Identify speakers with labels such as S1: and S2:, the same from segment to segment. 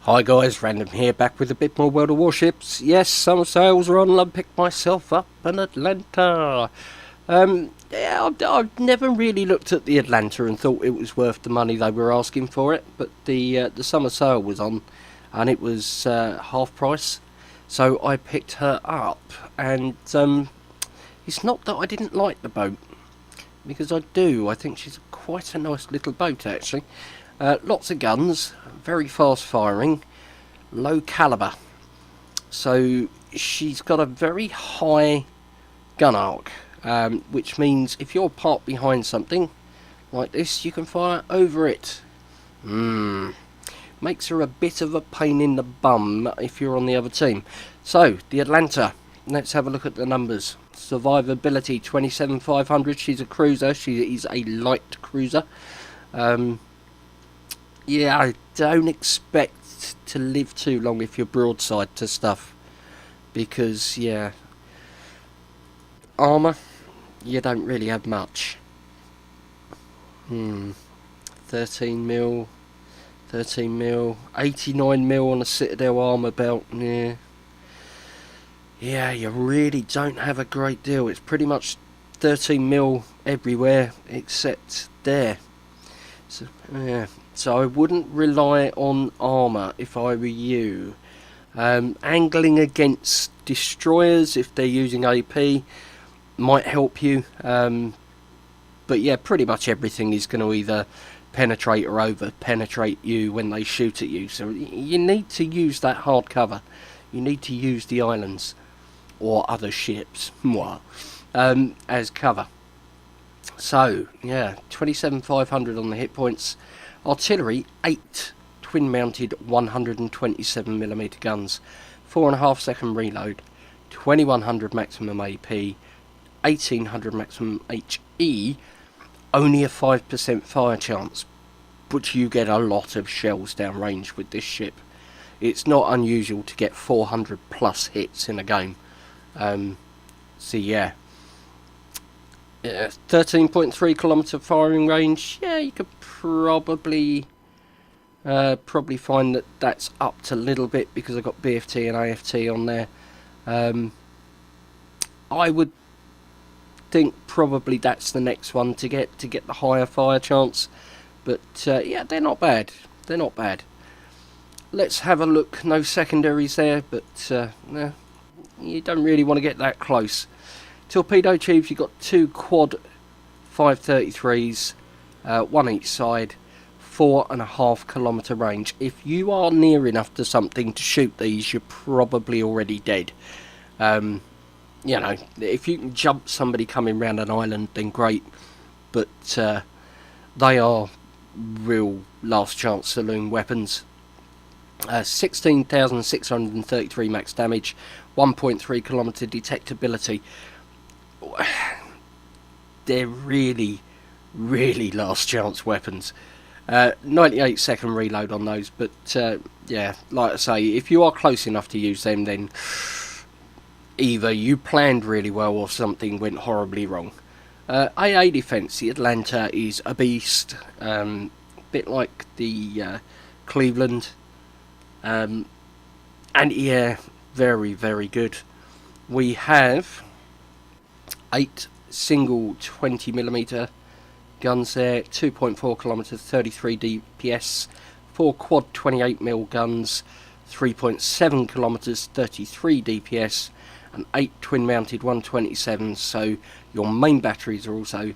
S1: Hi guys, Random here, back with a bit more World of Warships. Yes, summer sales are on. I picked myself up in Atlanta. I've never really looked at the Atlanta and thought it was worth the money they were asking for it, but the summer sale was on, and it was half price, so I picked her up. And it's not that I didn't like the boat, because I do. I think she's quite a nice little boat actually. Lots of guns, very fast firing, low caliber. So she's got a very high gun arc, which means if you're parked behind something like this, you can fire over it. Makes her a bit of a pain in the bum if you're on the other team. So, the Atlanta, let's have a look at the numbers. Survivability 27,500. She's a cruiser. She is a light cruiser. Yeah, I don't expect to live too long if you're broadside to stuff, because yeah, armour, you don't really have much. 13 mil, 89 mil on a Citadel armour belt. Yeah, you really don't have a great deal. It's pretty much 13 mil everywhere except there. So yeah. So I wouldn't rely on armour if I were you. Angling against destroyers, if they're using AP, might help you. But yeah, pretty much everything is going to either penetrate or over-penetrate you when they shoot at you. So you need to use that hard cover. You need to use the islands or other ships as cover. So yeah, 27,500 on the hit points. Artillery, 8 twin-mounted 127mm guns, 4.5 second reload, 2100 maximum AP, 1800 maximum HE, only a 5% fire chance, but you get a lot of shells downrange with this ship. It's not unusual to get 400 plus hits in a game. So yeah. 13.3 kilometer firing range. Yeah, you could probably find that that's upped a little bit because I've got BFT and AFT on there. I would think probably that's the next one to get the higher fire chance. But yeah, they're not bad. They're not bad. Let's have a look. No secondaries there, but no, you don't really want to get that close. Torpedo tubes, you've got 2 quad 533s, one each side, 4.5 kilometer range. If you are near enough to something to shoot these, you're probably already dead. You know, if you can jump somebody coming round an island, then great, but they are real last chance saloon weapons. 16,633 max damage, 1.3 kilometer detectability. They're really last chance weapons. 98 second reload on those, but yeah, like I say, if you are close enough to use them, then either you planned really well or something went horribly wrong. AA defense, the Atlanta is a beast, bit like the Cleveland, anti-air, very good. We have 8 single 20mm guns there, 2.4 kilometers, 33 DPS, 4 quad 28mm guns, 3.7 kilometers, 33 DPS, and 8 twin mounted 127s. So your main batteries are also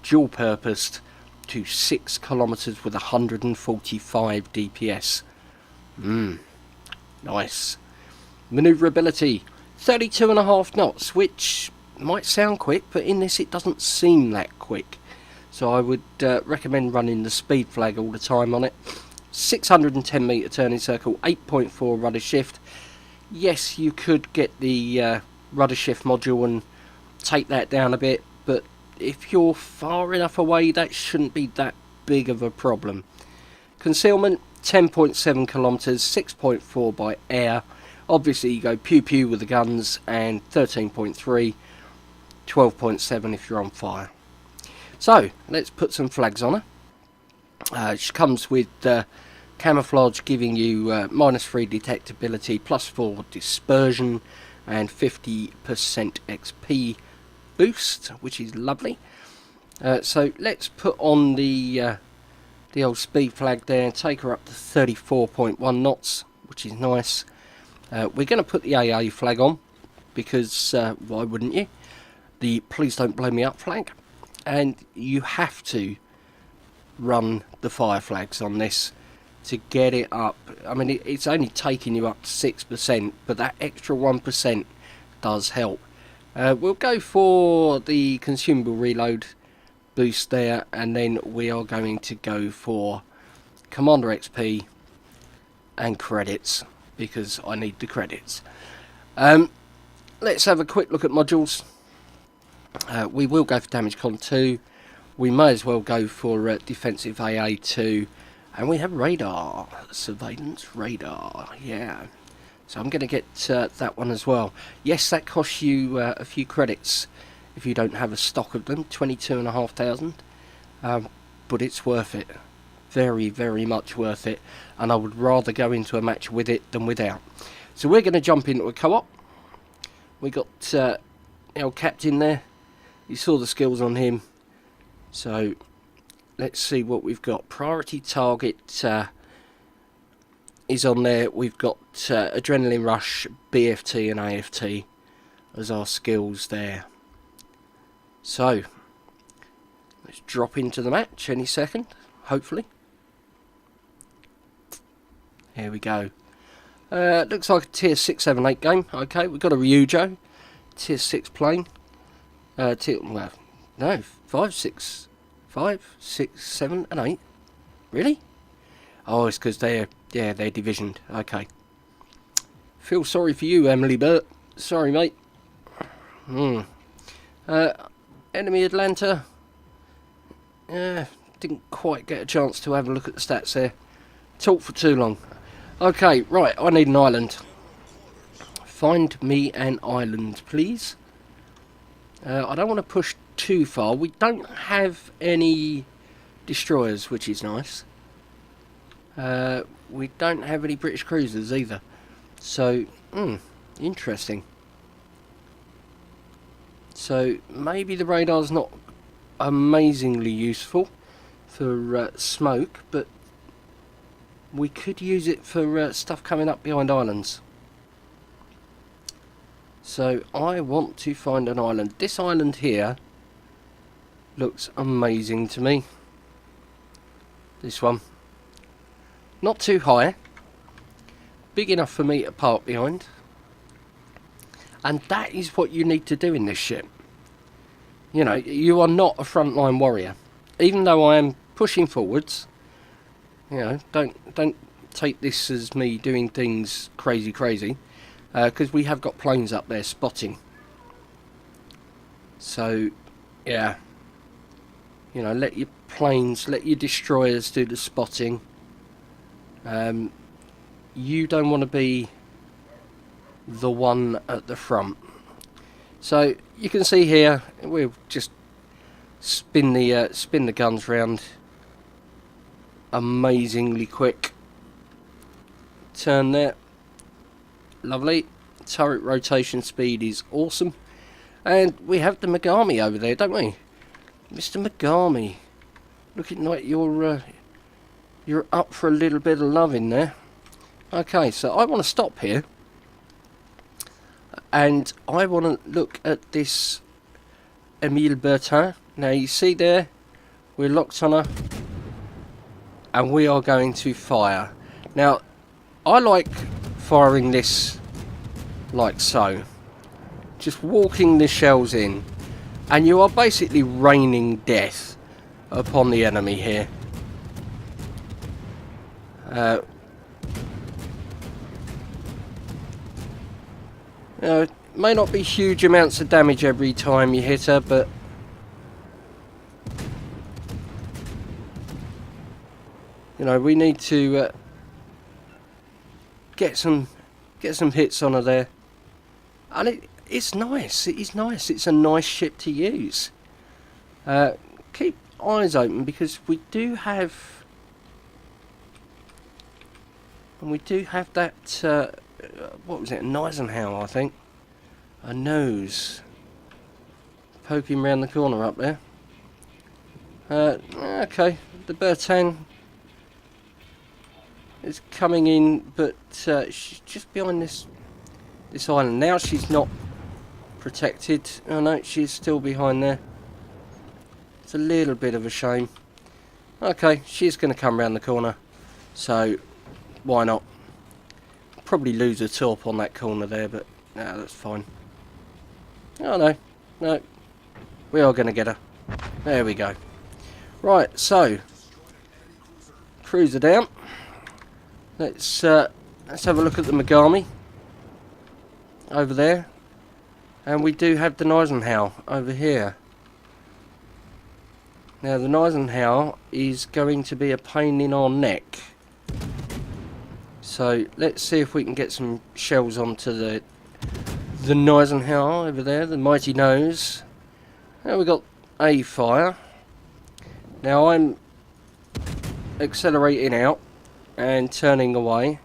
S1: dual purposed to 6 kilometers with 145 DPS. Nice. Maneuverability, 32.5 knots, which might sound quick, but in this it doesn't seem that quick. So I would recommend running the speed flag all the time on it. 610 meter turning circle, 8.4 rudder shift. Yes, you could get the rudder shift module and take that down a bit, but if you're far enough away, that shouldn't be that big of a problem. Concealment, 10.7 kilometers, 6.4 by air. Obviously you go pew pew with the guns, and 13.3, 12.7 if you're on fire. So let's put some flags on her. She comes with camouflage giving you -3 detectability, +4 dispersion, and 50% XP boost, which is lovely. So let's put on the old speed flag there and take her up to 34.1 knots, which is nice. We're going to put the AA flag on because why wouldn't you? The please don't blow me up flag, and you have to run the fire flags on this to get it up. I mean, it's only taking you up to 6%, but that extra 1% does help. We'll go for the consumable reload boost there, and then we are going to go for Commander XP and credits, because I need the credits. Let's have a quick look at modules. We will go for Damage Con 2. We may as well go for Defensive AA 2. And we have radar, surveillance radar, yeah. So I'm going to get that one as well. Yes, that costs you a few credits if you don't have a stock of them, 22,500. But it's worth it. Very, very much worth it. And I would rather go into a match with it than without. So we're going to jump into a co-op. We got our captain there. You saw the skills on him. So let's see what we've got. Priority target is on there. We've got Adrenaline Rush, BFT and AFT as our skills there. So let's drop into the match any second, hopefully. Here we go. Looks like a tier 6, 7, 8 game. Okay, we've got a Ryujo, tier 6 plane. Well, no, 5, 6, 5, 6, 7 and 8. Really? Oh, it's because they're divisioned. Okay. Feel sorry for you, Emily Burt. Sorry, mate. Enemy Atlanta. Didn't quite get a chance to have a look at the stats there. Talked for too long. Okay, right, I need an island. Find me an island, please. I don't want to push too far. We don't have any destroyers, which is nice. We don't have any British cruisers either. So, interesting. So, maybe the radar's not amazingly useful for smoke, but we could use it for stuff coming up behind islands. So I want to find an island. This island here looks amazing to me. This one. Not too high. Big enough for me to park behind. And that is what you need to do in this ship. You know, you are not a frontline warrior. Even though I am pushing forwards. You know, don't take this as me doing things crazy. Because we have got planes up there spotting. So, yeah. You know, let your planes, let your destroyers do the spotting. You don't want to be the one at the front. So, you can see here, we'll just spin the guns round amazingly quick. Turn there. Lovely. Turret rotation speed is awesome. And we have the Megami over there, don't we? Mr. Megami. Looking like you're up for a little bit of loving there. Okay, so I want to stop here. And I want to look at this Emile Bertin. Now you see there, we're locked on her. And we are going to fire. Now, I like firing this like so, just walking the shells in, and you are basically raining death upon the enemy here. You know, it may not be huge amounts of damage every time you hit her, but you know, we need to get some hits on her there. And it's nice. It is nice. It's a nice ship to use. Keep eyes open because we do have And we do have that, what was it, an Eisenhower, I think. A nose. Poking round the corner up there. Okay, the Bertan is coming in, but she's just behind this island. Now she's not protected. Oh no, she's still behind there. It's a little bit of a shame. Okay, she's going to come round the corner, so why not? Probably lose a top on that corner there, but no, that's fine. Oh no, no, we are going to get her. There we go. Right, so cruiser down. Let's have a look at the Megami over there, and we do have the Eisenhower over here. Now the Eisenhower is going to be a pain in our neck, so let's see if we can get some shells onto the Eisenhower over there, the mighty nose. Now we've got a fire. Now I'm accelerating out and turning away,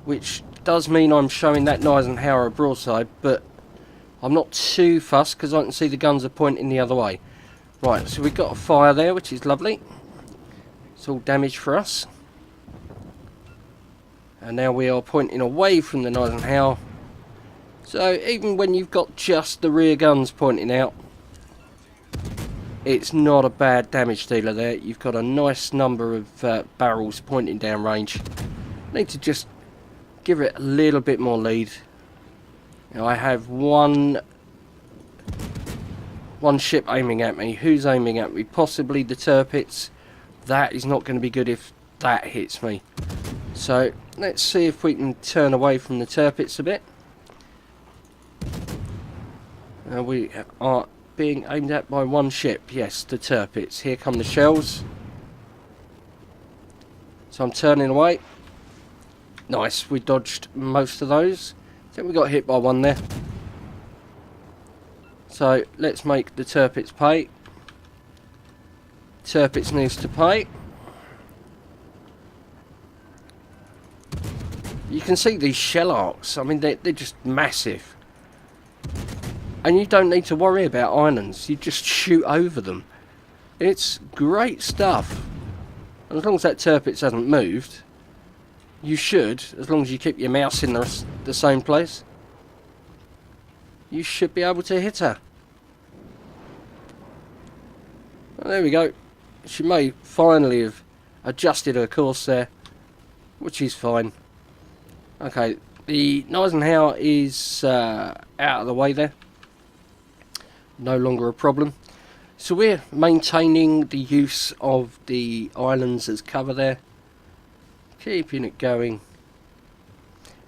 S1: which does mean I'm showing that Eisenhower broadside, but I'm not too fussed because I can see the guns are pointing the other way. Right, so we've got a fire there, which is lovely. It's all damage for us. And now we are pointing away from the Eisenhower. So even when you've got just the rear guns pointing out, it's not a bad damage dealer there. You've got a nice number of barrels pointing down range. Need to just give it a little bit more lead. Now I have one ship aiming at me. Who's aiming at me? Possibly the Tirpitz. That is not going to be good if that hits me. So let's see if we can turn away from the Tirpitz a bit. We are being aimed at by one ship. Yes, the Tirpitz. Here come the shells. So I'm turning away. Nice, we dodged most of those. I think we got hit by one there. So let's make the Tirpitz pay. Tirpitz needs to pay. You can see these shell arcs. I mean, they're just massive. And you don't need to worry about islands. You just shoot over them. It's great stuff. And as long as that Tirpitz hasn't moved, you should, as long as you keep your mouse in the same place, you should be able to hit her. Well, there we go. She may finally have adjusted her course there, which is fine. Okay, the Eisenhower is out of the way there. No longer a problem. So we're maintaining the use of the islands as cover there. Keeping it going.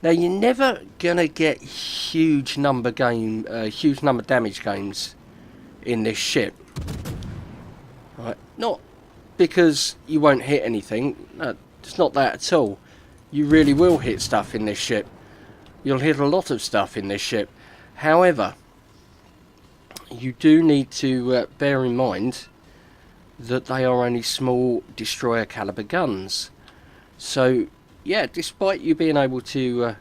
S1: Now you're never gonna get huge number damage gains in this ship. Right? Not because you won't hit anything. No, it's not that at all. You really will hit stuff in this ship. You'll hit a lot of stuff in this ship. However, you do need to bear in mind that they are only small destroyer caliber guns. So yeah, despite you being able to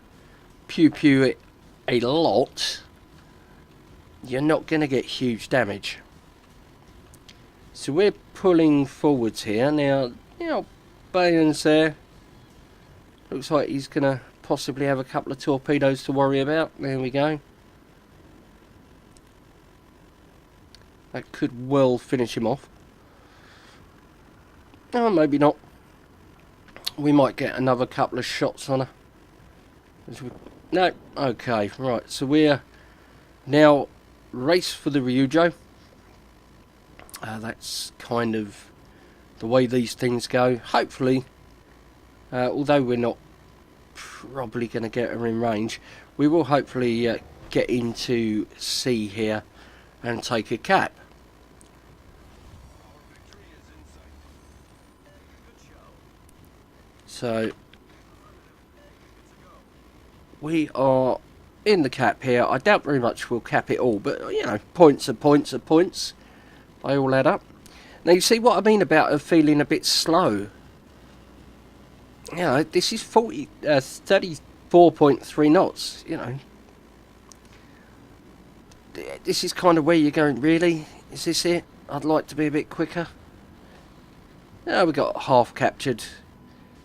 S1: pew it a lot, you're not going to get huge damage. So we're pulling forwards here. Now, you know, Bayan's there. Looks like he's going to possibly have a couple of torpedoes to worry about. There we go. That could well finish him off. Oh, maybe not. We might get another couple of shots on her. No, okay, right. So we're now race for the Ryujo. That's kind of the way these things go. Hopefully, although we're not probably going to get her in range, we will hopefully get into sea here and take a cap. So we are in the cap here. I doubt very much we'll cap it all, but you know, points are points are points. They all add up. Now you see what I mean about her feeling a bit slow. You know, this is 34.3 knots, you know. This is kind of where you're going, really? Is this it? I'd like to be a bit quicker. We got half captured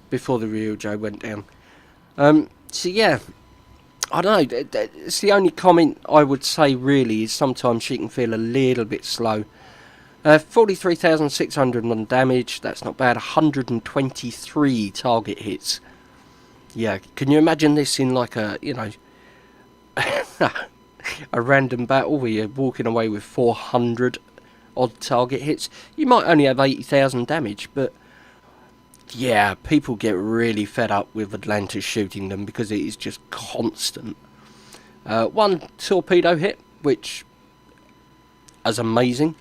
S1: before the real Joe went down. So yeah, I don't know. It's the only comment I would say really is sometimes she can feel a little bit slow. 43,601 damage. That's not bad. 123 target hits. Yeah, can you imagine this in like a, you know, a random battle where you're walking away with 400 odd target hits? You might only have 80,000 damage, but yeah, people get really fed up with Atlanta shooting them because it is just constant. One torpedo hit, which is amazing.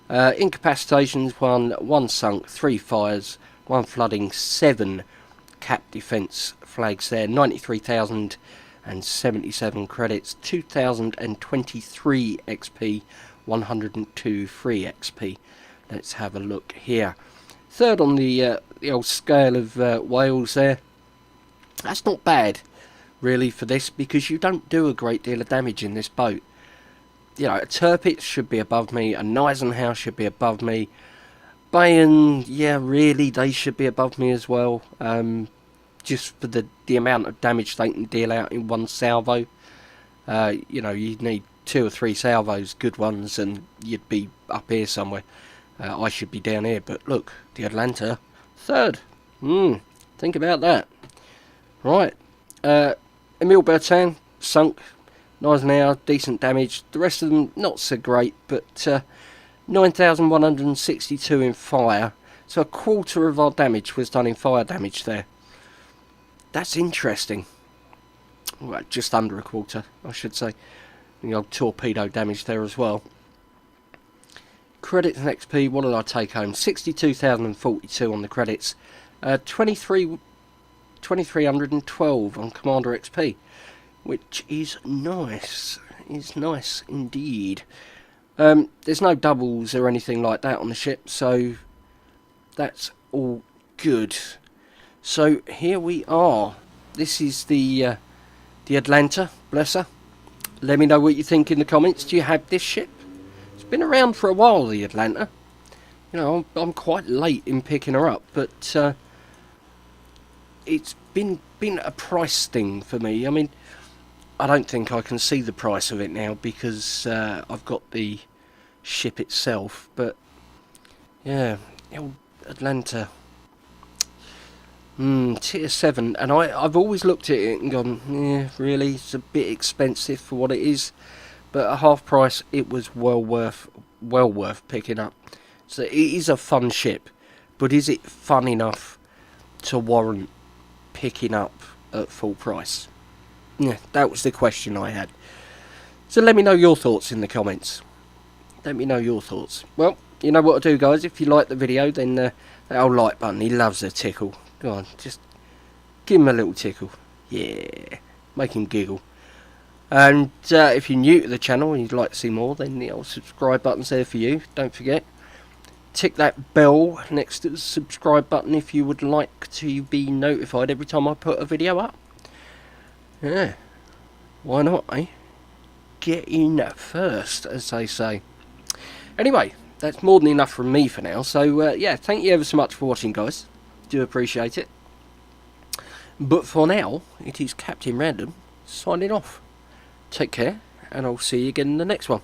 S1: Incapacitations, one sunk, 3 fires, 1 flooding, 7 cap defence flags there, 93,077 credits, 2,023 XP, 102 free XP. Let's have a look here. Third on the old scale of whales there. That's not bad, really, for this, because you don't do a great deal of damage in this boat. You know, a Tirpitz should be above me, a Eisenhower should be above me. Bayern, yeah, really, they should be above me as well. Just for the amount of damage they can deal out in one salvo. You know, you need 2 or 3 salvos, good ones, and you'd be up here somewhere. I should be down here, but look, the Atlanta, third. Think about that. Right, Emile Bertin, sunk. Eisenhower, decent damage. The rest of them, not so great, but 9,162 in fire. So a quarter of our damage was done in fire damage there. That's interesting. Well, just under a quarter, I should say. The old torpedo damage there as well. Credits and XP, what did I take home? 62,042 on the credits. 2,312 on Commander XP. Which is nice. Is nice indeed. There's no doubles or anything like that on the ship, so that's all good. So here we are. This is the Atlanta, bless her. Let me know what you think in the comments. Do you have this ship? It's been around for a while, the Atlanta. You know, I'm quite late in picking her up, but it's been a price thing for me. I mean, I don't think I can see the price of it now because I've got the ship itself, but yeah, Atlanta, tier 7, and I've always looked at it and gone, yeah, really, it's a bit expensive for what it is, but at half price it was well worth picking up. So it is a fun ship, but is it fun enough to warrant picking up at full price? Yeah, that was the question I had. So let me know your thoughts in the comments. Let me know your thoughts. Well, you know what to do, guys. If you like the video, then that old like button. He loves a tickle. Go on, just give him a little tickle. Yeah, make him giggle. And if you're new to the channel and you'd like to see more, then the old subscribe button's there for you. Don't forget. Tick that bell next to the subscribe button if you would like to be notified every time I put a video up. Yeah, why not, eh? Get in first, as they say. Anyway, that's more than enough from me for now. So, yeah, thank you ever so much for watching, guys. Do appreciate it. But for now, it is Captain Random signing off. Take care, and I'll see you again in the next one.